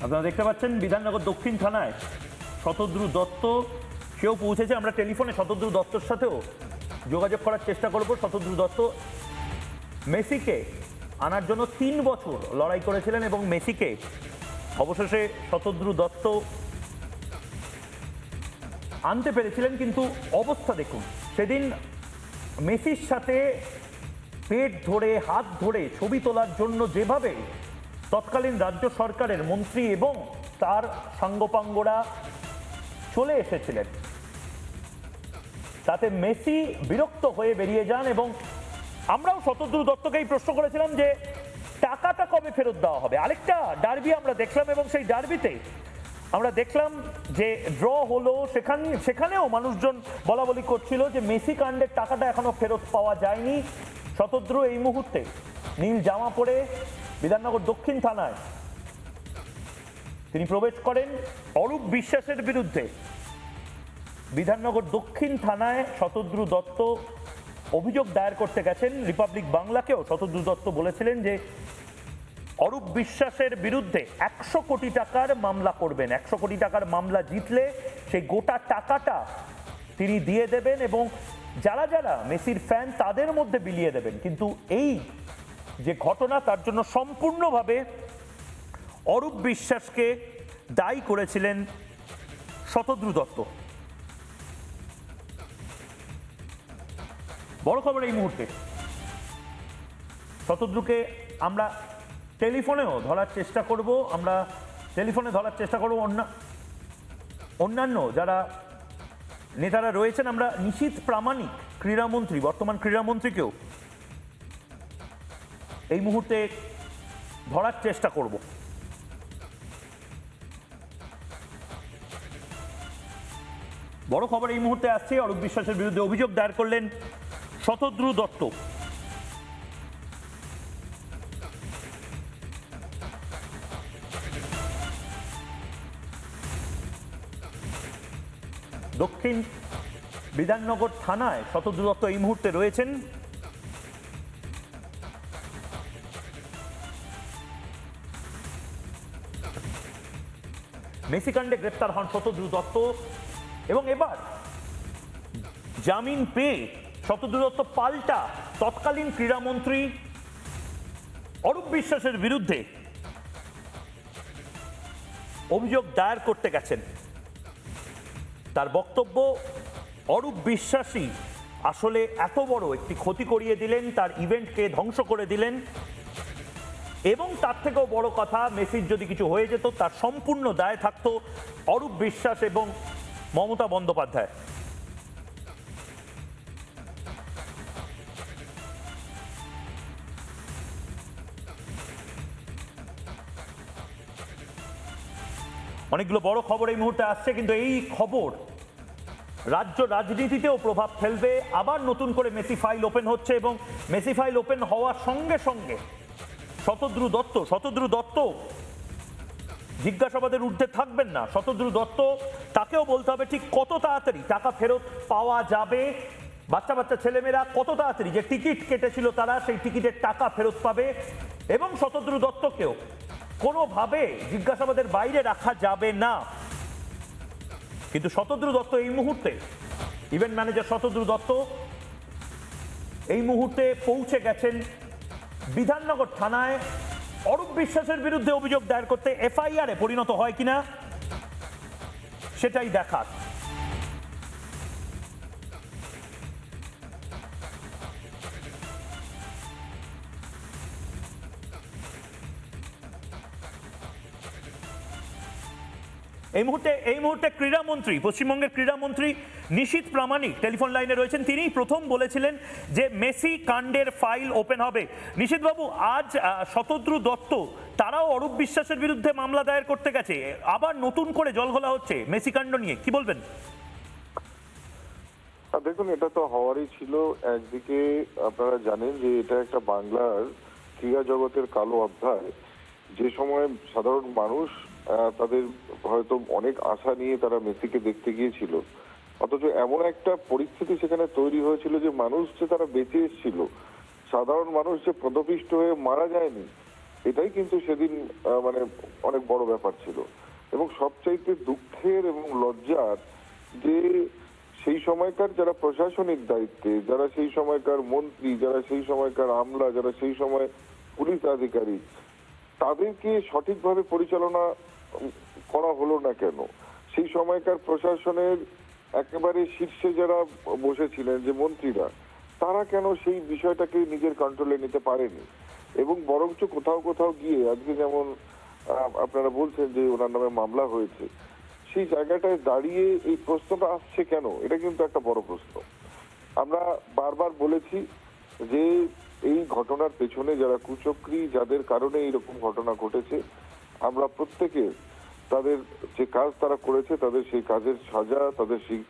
আপনারা দেখতে পাচ্ছেন বিধাননগর দক্ষিণ থানায় শতদ্রু দত্ত, সেও পৌঁছেছে। আমরা টেলিফোনে শতদ্রু দত্তর সাথেও যোগাযোগ করার চেষ্টা করব। শতদ্রু দত্ত মেসিকে আনার জন্য 3 বছর লড়াই করেছিলেন, এবং মেসিকে অবশেষে শতদ্রু দত্ত আনতে পেরেছিলেন। কিন্তু অবস্থা দেখুন, সেদিন মেসির সাথে পেট ধরে হাত ধরে ছবি তোলার জন্য যেভাবে তৎকালীন রাজ্য সরকারের মন্ত্রী এবং তার সাঙ্গপাঙ্গরা চলে এসেছিলেন, তাতে মেসি বিরক্ত হয়ে বেরিয়ে যান। এবং আমরাও শতদ্রু দত্তকেই প্রশ্ন করেছিলাম যে টাকাটা কবে ফেরত দেওয়া হবে। আরেকটা ডার্বি আমরা দেখলাম, এবং সেই ডার্বিতে আমরা দেখলাম যে ড্র হলো, সেখানেও মানুষজন বলা বলি করছিল যে মেসি কাণ্ডের টাকাটা এখনো ফেরত পাওয়া যায়নি। শতদ্রু এই মুহূর্তে নীল জামা পরে বিধাননগর দক্ষিণ থানায় তিনি প্রবেশ করেন অরূপ বিশ্বাসের বিরুদ্ধে। বিধাননগর দক্ষিণ থানায় শতদ্রু দত্ত অভিযোগ দায়ের করতে গেছেন। রিপাবলিক বাংলাকেও শতদ্রু দত্ত বলেছিলেন যে অরূপ বিশ্বাসের বিরুদ্ধে 100 কোটি টাকার মামলা করবেন, 100 কোটি টাকার মামলা জিতলে সেই গোটা টাকাটা তিনি দিয়ে দেবেন, এবং যারা যারা মেসির ফ্যান তাদের মধ্যে বিলিয়ে দেবেন। কিন্তু এই যে ঘটনা, তার জন্য সম্পূর্ণভাবে অরূপ বিশ্বাসকে দায়ী করেছিলেন শতদ্রু দত্ত। বড় খবর এই মুহূর্তে, শতদ্রুকে আমরা টেলিফোনেও ধরার চেষ্টা করব। অন্যান্য যারা নেতারা রয়েছেন। আমরা নিশীথ প্রামাণিক ক্রীড়ামন্ত্রী, বর্তমান ক্রীড়ামন্ত্রীকেও এই মুহূর্তে ধরার চেষ্টা করব। বড় খবর এই মুহূর্তে আসছে, অরূপ বিশ্বাসের বিরুদ্ধে অভিযোগ দায়ের করলেন শতদ্রু দত্ত। দক্ষিণ বিধাননগর থানায় শতদ্রু দত্ত এই মুহূর্তে রয়েছেন। মেসি কাণ্ডে গ্রেপ্তার হন শতদ্রু দত্ত, এবং এবার জামিন পেয়ে শতদ্রু দত্ত পাল্টা তৎকালীন ক্রীড়ামন্ত্রী অরূপ বিশ্বাসের বিরুদ্ধে অভিযোগ দায়ের করতে গেছেন। তার বক্তব্য, অরূপ বিশ্বাসী আসলে এত বড় একটি ক্ষতি করিয়ে দিলেন, তার ইভেন্টকে ধ্বংস করে দিলেন, এবং তার থেকেও বড় কথা, মেসির যদি কিছু হয়ে যেত তার সম্পূর্ণ দায় থাকতো অরূপ বিশ্বাস এবং মমতা বন্দ্যোপাধ্যায়। অনেকগুলো বড় খবর এই মুহূর্তে আসছে, কিন্তু এই খবর রাজ্য রাজনীতিতেও প্রভাব ফেলবে। আবার নতুন করে মেসি ফাইল ওপেন হচ্ছে, এবং মেসি ফাইল ওপেন হওয়ার সঙ্গে সঙ্গে শতদ্রু দত্ত জিজ্ঞাসাবাদের ঊর্ধ্বে থাকবেন না। শতদ্রু দত্ত, তাকেও বলতে হবে ঠিক কত তাড়াতাড়ি টাকা ফেরত পাওয়া যাবে। বাচ্চা বাচ্চা ছেলেমেয়েরা কত তাড়াতাড়ি যে টিকিট কেটেছিল তারা সেই টিকিটের টাকা ফেরত পাবে, এবং শতদ্রু দত্তকেও কোনোভাবে জিজ্ঞাসাবাদের বাইরে রাখা যাবে না। কিন্তু শতদ্রু দত্ত এই মুহূর্তে, ইভেন্ট ম্যানেজার শতদ্রু দত্ত এই মুহূর্তে পৌঁছে গেছেন বিধাননগর থানায় অরূপ বিশ্বাসের বিরুদ্ধে অভিযোগ দায়ের করতে। এফআইআর এ পরিণত হয় কিনা সেটাই দেখার। এই মুহূর্তে ক্রীড়ামন্ত্রী, পশ্চিমবঙ্গের ক্রীড়ামন্ত্রী নিশীথ প্রামাণিক টেলিফোন লাইনে রয়েছেন। তিনিই প্রথম বলেছিলেন যে মেসি কাণ্ডের ফাইল ওপেন হবে। নিশীথ বাবু, আজ শতদ্রু দত্ত তারাও অরূপ বিশ্বাসের বিরুদ্ধে মামলা দায়ের করতে গেছে, আবার নতুন করে জলঘোলা হচ্ছে মেসি কাণ্ড নিয়ে, কি বলবেন? দেখুন, এটা তো হওয়ারই ছিল। একদিকে আপনারা জানেন যে এটা একটা বাংলার ক্রীড়া জগতের কালো অধ্যায়। যে সময় সাধারণ মানুষ তাদের হয়তো অনেক আশা নিয়ে তারা মেসিকে দেখতে গিয়েছিল, অথচ এমন একটা পরিস্থিতি সেখানে তৈরি হয়েছিল যে মানুষ যে তারা বেঁচে এসেছিল, সাধারণ মানুষ যে পদপিষ্ট হয়ে মারা যায়নি, এটাই কিন্তু সেদিন মানে অনেক বড় ব্যাপার ছিল। এবং সবচাইতে দুঃখের এবং লজ্জার যে সেই সময়কার যারা প্রশাসনিক দায়িত্বে, যারা সেই সময়কার মন্ত্রী, যারা সেই সময়কার আমলা, যারা সেই সময় পুলিশ আধিকারিক, তাদেরকে সঠিকভাবে পরিচালনা করা হলো না কেন? সেই সময়কার প্রশাসনের একেবারে শীর্ষে যারা বসেছিলেন, যে মন্ত্রীরা, তারা কেন সেই বিষয়টাকে নিজের কন্ট্রোলে নিতে পারেনি? এবং বরঞ্চ কোথাও কোথাও গিয়ে আজকে যেমন আপনারা বলছেন যে ওনার নামে মামলা হয়েছে, সেই জায়গাটায় দাঁড়িয়ে এই প্রশ্নটা আসছে কেন? এটা কিন্তু একটা বড় প্রশ্ন। আমরা বারবার বলেছি যে এই ঘটনার পেছনে যারা কুচক্রী, যাদের কারণে এইরকম ঘটনা ঘটেছে, আমরা প্রত্যেকে তাদের যে কাজ তারা করেছে, তাদের সেই কাজের সাজা, তাদের সেই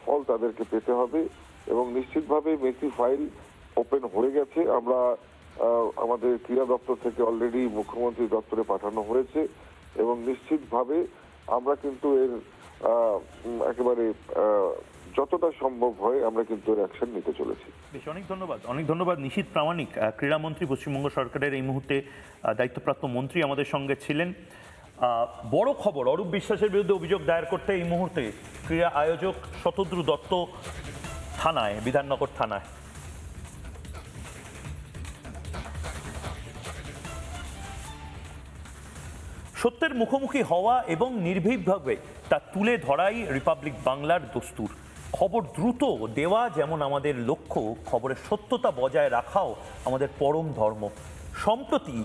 ফল তাদেরকে পেতে হবে। এবং নিশ্চিতভাবে মেসি ফাইল ওপেন হয়ে গেছে। আমরা আমাদের ক্রীড়া দপ্তর থেকে অলরেডি মুখ্যমন্ত্রী দপ্তরে পাঠানো হয়েছে এবং নিশ্চিতভাবে আমরা কিন্তু এর একেবারে যতটা সম্ভব হয় আমরা কিন্তু এর অ্যাকশন নিতে চলেছি। বেশ, অনেক ধন্যবাদ নিশীথ প্রামাণিক, ক্রীড়ামন্ত্রী পশ্চিমবঙ্গ সরকারের এই মুহূর্তে দায়িত্বপ্রাপ্ত মন্ত্রী আমাদের সঙ্গে ছিলেন। বড় খবর, অরূপ বিশ্বাসের বিরুদ্ধে অভিযোগ দায়ের করতে এই মুহূর্তে ক্রীড়া আয়োজক শতদ্রু দত্ত থানায়, বিধাননগর থানায়। সত্যের মুখোমুখি হওয়া এবং নির্ভীকভাবে তা তুলে ধরাই রিপাবলিক বাংলার দস্তুর। খবর দ্রুত দেওয়া যেমন আমাদের লক্ষ্য, খবরের সত্যতা বজায় রাখাও আমাদের পরম ধর্ম। সম্প্রতি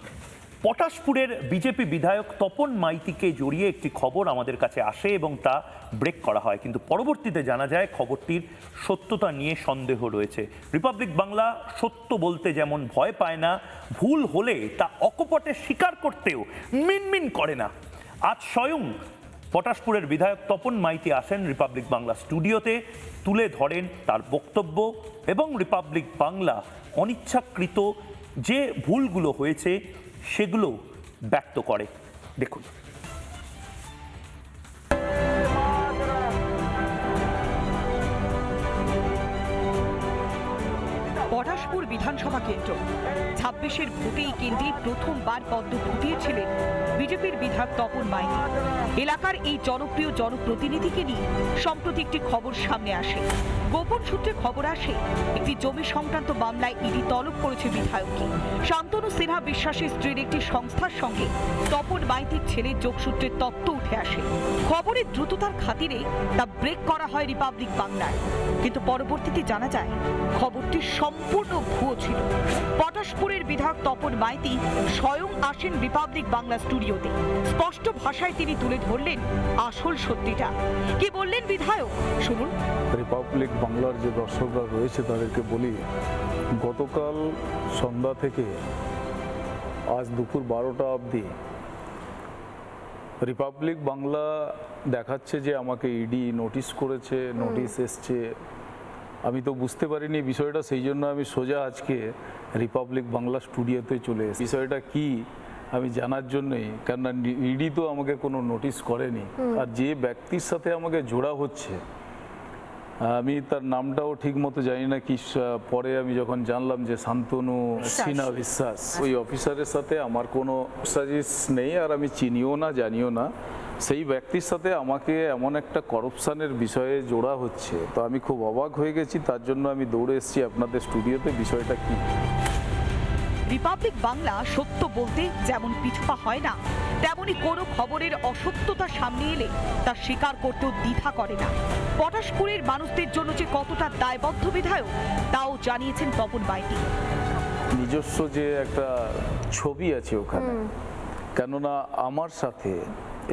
পটাশপুরের বিজেপি বিধায়ক তপন মাইতিকে জড়িয়ে একটি খবর আমাদের কাছে আসে এবং তা ব্রেক করা হয়, কিন্তু পরবর্তীতে জানা যায় খবরটির সত্যতা নিয়ে সন্দেহ রয়েছে। রিপাবলিক বাংলা সত্য বলতে যেমন ভয় পায় না, ভুল হলে তা অকপটে স্বীকার করতেও মিনমিন করে না। আজ স্বয়ং পটাশপুরের বিধায়ক তপন মাইতি আসেন রিপাবলিক বাংলা স্টুডিওতে, তুলে ধরেন তার বক্তব্য এবং রিপাবলিক বাংলা অনিচ্ছাকৃত যে ভুলগুলো হয়েছে সেগুলো ব্যক্ত করে। দেখুন। পটাশপুর বিধানসভা কেন্দ্র 26-এর ভোটেই কেন্দ্রে প্রথমবার পদ্ম ফুটিয়েছিলেন বিজেপির বিধায়ক তপন মাইতি। এলাকার এই জনপ্রিয় জনপ্রতিনিধিকে নিয়ে সম্প্রতি একটি খবর সামনে আসে। গোপন সূত্রে খবর আসে একটি জমি সংক্রান্ত মামলায় ইডি তলব করেছে বিধায়ককে। শান্তনু সিনহা বিশ্বাসের স্ত্রীর একটি সংস্থার সঙ্গে তপন মাইতির ছেলের যোগসূত্রের তত্ত্ব উঠে আসে। খবরের দ্রুততার খাতিরে তা ব্রেক করা হয় রিপাবলিক বাংলার, কিন্তু পরবর্তীতে জানা যায় খবরটি সম্পূর্ণ ভুয়ো ছিল। পটাশপুরের বিধায়ক তপন মাইতি স্বয়ং আসেন রিপাবলিক বাংলা স্টুডিওতে। স্পষ্ট ভাষায় তিনি তুলে ধরলেন আসল সত্যিটা। কি বললেন বিধায়ক, শুনুন। রিপাবলিক বাংলার যে দর্শকরা রয়েছে তাদেরকে বলি, গতকাল সন্ধ্যা থেকে আজ দুপুর 12টা অবধি রিপাবলিক বাংলা দেখাচ্ছে যে আমাকে ইডি নোটিশ করেছে, নোটিশ এসছে। আমি তো বুঝতে পারিনি বিষয়টা, সেই জন্য আমি সোজা আজকে রিপাবলিক বাংলা স্টুডিওতে চলে এসেছি বিষয়টা কি আমি জানার জন্যই। কেননা ইডি তো আমাকে কোনো নোটিশ করেনি, আর যে ব্যক্তির সাথে আমাকে জোড়া হচ্ছে আমি তার নামটাও ঠিক মতো জানি না কি, পরে আমি যখন জানলাম যে শান্তনু সিনহা বিশ্বাস, ওই অফিসারের সাথে আমার কোনো সাজিস নেই, আর আমি চিনিও না, জানিও না। সেই ব্যক্তির সাথে আমাকে এমন একটা করাপশনের বিষয়ে জোড়া হচ্ছে, তো আমি খুব অবাক হয়ে গেছি। তার জন্য আমি দৌড়ে এসেছি আপনাদের স্টুডিওতে, বিষয়টা কি। রিপাবলিক বাংলা সত্য বলতে যেমন পিছুপা হয় না, তেমনি কোনো খবরের অসত্যতা সামনে এলে তা স্বীকার করতেও দ্বিধা করে না। পটাশপুরের মানুষদের জন্য যে কতটা দায়বদ্ধ বিধায়ক তাও জানিয়েছেন তপন মাইতি। নিজস্ব যে একটা ছবি আছে ওখানে, কেননা আমার সাথে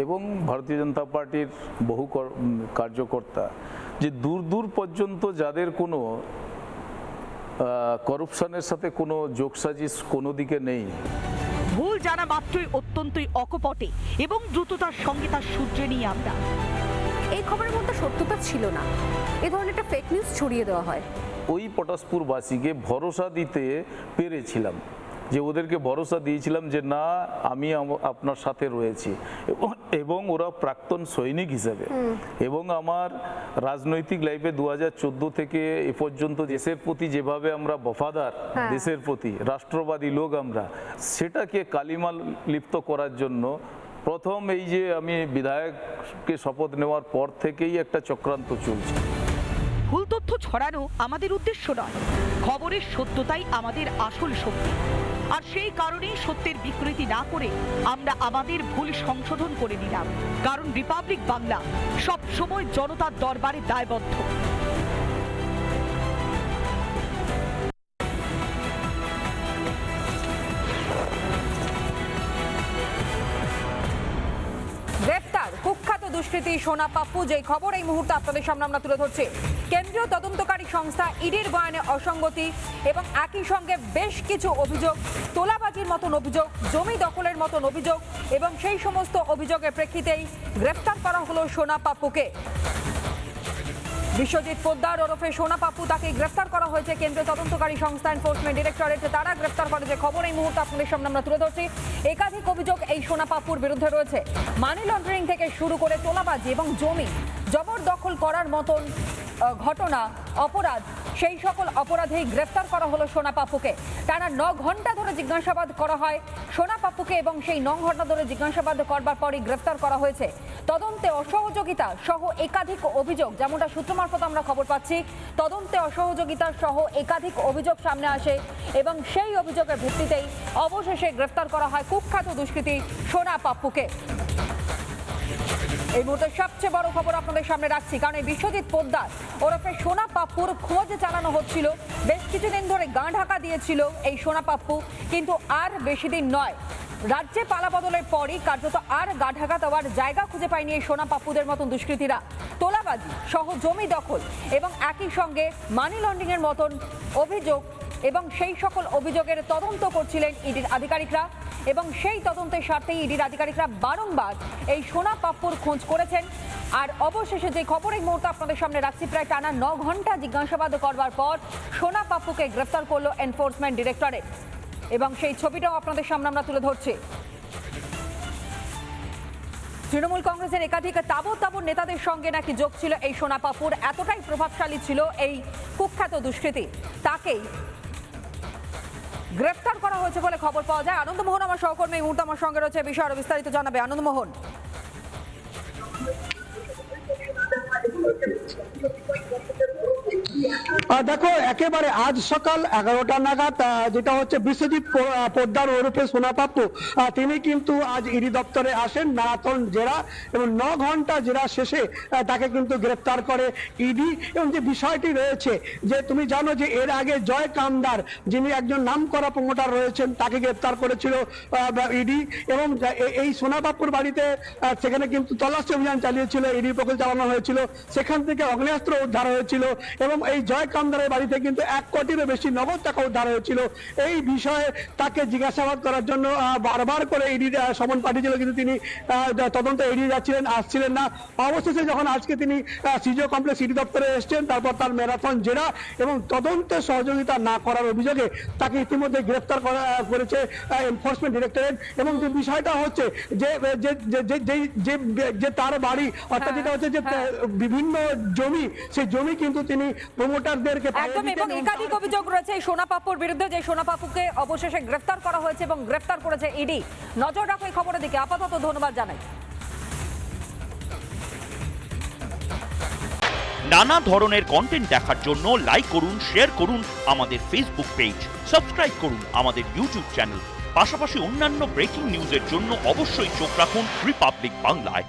এবং ভারতীয় জনতা পার্টির বহু কার্যকর্তা যে দূর দূর পর্যন্ত যাদের কোনো করাপশনের সাথে কোনো যোগসাজিশ কোনো দিকে নেই, ভুল জানা মাত্রই অত্যন্তই অকপটে এবং দ্রুততার সঙ্গে তার সূত্রে নিয়ে আমরা এই খবরের মধ্যে সত্যতা ছিল না, এ ধরনের একটা ফেক নিউজ ছড়িয়ে দেওয়া হয়। ওই পটাশপুরবাসীকে ভরসা দিতে পেরেছিলাম, যে ওদেরকে ভরসা দিয়েছিলাম যে না আমি আপনার সাথে রয়েছি, এবং ওরা প্রাক্তন সৈনিক হিসেবে এবং আমার রাজনৈতিক লাইফে 2014 থেকে এ পর্যন্ত দেশের প্রতি যেভাবে আমরা বফাদার, দেশের প্রতি রাষ্ট্রবাদী লোক আমরা, সেটাকে কালিমা লিপ্ত করার জন্য প্রথম এই যে আমি বিধায়ককে শপথ নেওয়ার পর থেকেই একটা চক্রান্ত চলছে। ভুল তথ্য ছড়ানো আমাদের উদ্দেশ্য নয়, খবরের সত্যতাই আমাদের আসল শক্তি। আর সেই কারণেই সত্যের বিকৃতি না করে আমরা আমাদের ভুল সংশোধন করে নিলাম, কারণ রিপাবলিক বাংলা সব সময় জনতার দরবারে দায়বদ্ধ। গ্রেফতার কুখ্যাত দুষ্কৃতী সোনা পাপ্পু, যেই খবর এই মুহূর্তে আপনাদের সামনে আমরা তুলে ধরছি। কেন্দ্রীয় তদন্তকারী সংস্থা ইডির বয়ানে অসঙ্গতি এবং একই সঙ্গে বেশ কিছু অভিযোগ, তোলাবাজির মতন অভিযোগ, জমি দখলের মতন অভিযোগ, এবং সেই সমস্ত অভিযোগের প্রেক্ষিতেই গ্রেফতার করা হলো সোনা পাপ্পুকে। বিশ্বজিৎ পোদ্দার ওরফে সোনা পাপ্পু, তাকে গ্রেফতার করা হয়েছে কেন্দ্রীয় তদন্তকারী সংস্থা এনফোর্সমেন্ট ডিরেক্টরেট। তারা গ্রেফতার করে যে খবর এই মুহূর্তে আপনাদের সামনে আমরা তুলে ধরছি। একাধিক অভিযোগ এই সোনা পাপ্পুর বিরুদ্ধে রয়েছে। মানি লন্ডারিং থেকে শুরু করে তোলাবাজি এবং জমি জবরদখল করার মতন ঘটনা, অপরাধ, সেই সকল অপরাধেই গ্রেফতার করা হলো সোনা পাপ্পুকে। টানা 9 ঘন্টা ধরে জিজ্ঞাসাবাদ করা হয় সোনা পাপ্পুকে এবং সেই 9 ঘন্টা ধরে জিজ্ঞাসাবাদ করবার পরই গ্রেফতার করা হয়েছে। তদন্তে অসহযোগিতা সহ একাধিক অভিযোগ, যেমনটা সূত্র মারফত আমরা খবর পাচ্ছি, তদন্তে অসহযোগিতা সহ একাধিক অভিযোগ সামনে আসে এবং সেই অভিযোগের ভিত্তিতেই অবশেষে গ্রেফতার করা হয় কুখ্যাত দুষ্কৃতী সোনা পাপ্পুকে। এই মুহূর্তে সবচেয়ে বড় খবর আপনাদের সামনে রাখছি, কারণ এই বিশ্বজিৎ পোদ্দার ওরফে সোনা পাপ্পুর খোঁজ চালানো হচ্ছিল। বেশ কিছুদিন ধরে গা ঢাকা দিয়েছিল এই সোনা পাপ্পু, কিন্তু আর বেশি দিন নয়, রাজ্যে পালাবদলের পরই কার্যত আর গা ঢাকা দেওয়ার জায়গা খুঁজে পায়নি এই সোনা পাপ্পুদের মতন দুষ্কৃতীরা। তোলাবাজি সহ জমি দখল এবং একই সঙ্গে মানি লন্ডারিং এর মতন অভিযোগ এবং সেই সকল অভিযোগের তদন্ত করছিলেন ইডির আধিকারিকরা, এবং সেই তদন্তের স্বার্থেই ইডির আধিকারিকরা বারংবার এই সোনা পাপ্পুর খোঁজ করেছেন। আর অবশেষে যে খবর এই মুহূর্তে আপনাদের সামনে রাখছি, প্রায় টানা 9 ঘন্টা জিজ্ঞাসাবাদ করবার পর সোনা পাপ্পুকে গ্রেফতার করলো এনফোর্সমেন্ট ডিরেক্টরেট, এবং সেই ছবিটাও আপনাদের সামনে আমরা তুলে ধরছি। তৃণমূল কংগ্রেসের একাধিক তাবৎ নেতাদের সঙ্গে নাকি যোগ ছিল এই সোনা পাপ্পুর, এতটাই প্রভাবশালী ছিল এই কুখ্যাত দুষ্কৃতী, তাকেই গ্রেফতার করা হয়েছে বলে খবর পাওয়া যায়। আনন্দমোহন আমার সহকর্মী এই মুহূর্তে আমার সঙ্গে রয়েছে, বিষয়ে আরো বিস্তারিত জানাবে। আনন্দমোহন, দেখো একেবারে আজ সকাল 11টা নাগাদ যেটা হচ্ছে বিশ্বজিৎ পোদ্দার ওরফে সোনা পাপ্পু, তিনি কিন্তু আজ ইডি দপ্তরে আসেন নারায়ণ জেরা, এবং 9 ঘন্টা জেরা শেষে তাকে কিন্তু গ্রেফতার করে ইডি। এবং যে বিষয়টি রয়েছে যে তুমি জানো যে এর আগে জয় কামদার, যিনি একজন নামকরা প্রমোটার রয়েছেন, তাকে গ্রেফতার করেছিল ইডি, এবং এই সোনা পাপ্পুর বাড়িতে সেখানে কিন্তু তল্লাশি অভিযান চালিয়েছিল, ইডি পক্ষে চালানো হয়েছিল, সেখান থেকে আগ্নেয়াস্ত্র উদ্ধার হয়েছিল এবং এই জয় কামদারের বাড়িতে কিন্তু 1 কোটিরও বেশি নগদ টাকা উদ্ধার হয়েছিল। এই বিষয়ে তাকে জিজ্ঞাসাবাদ করার জন্য বারবার করে ইডি সমন পাঠিয়েছিল, কিন্তু তিনি তদন্ত এড়িয়ে যাচ্ছিলেন, আসছিলেন না। অবশেষে যখন আজকে তিনি সিজিও কমপ্লেক্স ইডি দপ্তরে এসেছেন, তারপর তার ম্যারাথন জেরা এবং তদন্তে সহযোগিতা না করার অভিযোগে তাকে ইতিমধ্যে গ্রেফতার করেছে এনফোর্সমেন্ট ডিরেক্টরেট। এবং যে বিষয়টা হচ্ছে যে যে তার বাড়ি, অর্থাৎ যেটা হচ্ছে যে বিভিন্ন জমি, সেই জমি কিন্তু তিনি প্রমোটারদেরকে একদম, এবং একাধিক অভিযোগ রয়েছে এই সোনা পাপ্পুর বিরুদ্ধে, যে সোনা পাপ্পুকে অবশেষে গ্রেফতার করা হয়েছে এবং গ্রেফতার করেছে ইডি। নজর রাখো এই খবরের দিকে। আপাতত ধন্যবাদ জানাই। নানা ধরনের কন্টেন্ট দেখার জন্য লাইক করুন, শেয়ার করুন আমাদের ফেসবুক পেজ, সাবস্ক্রাইব করুন আমাদের ইউটিউব চ্যানেল। পাশাপাশি অন্যান্য ব্রেকিং নিউজের জন্য অবশ্যই চোখ রাখুন রিপাবলিক বাংলায়।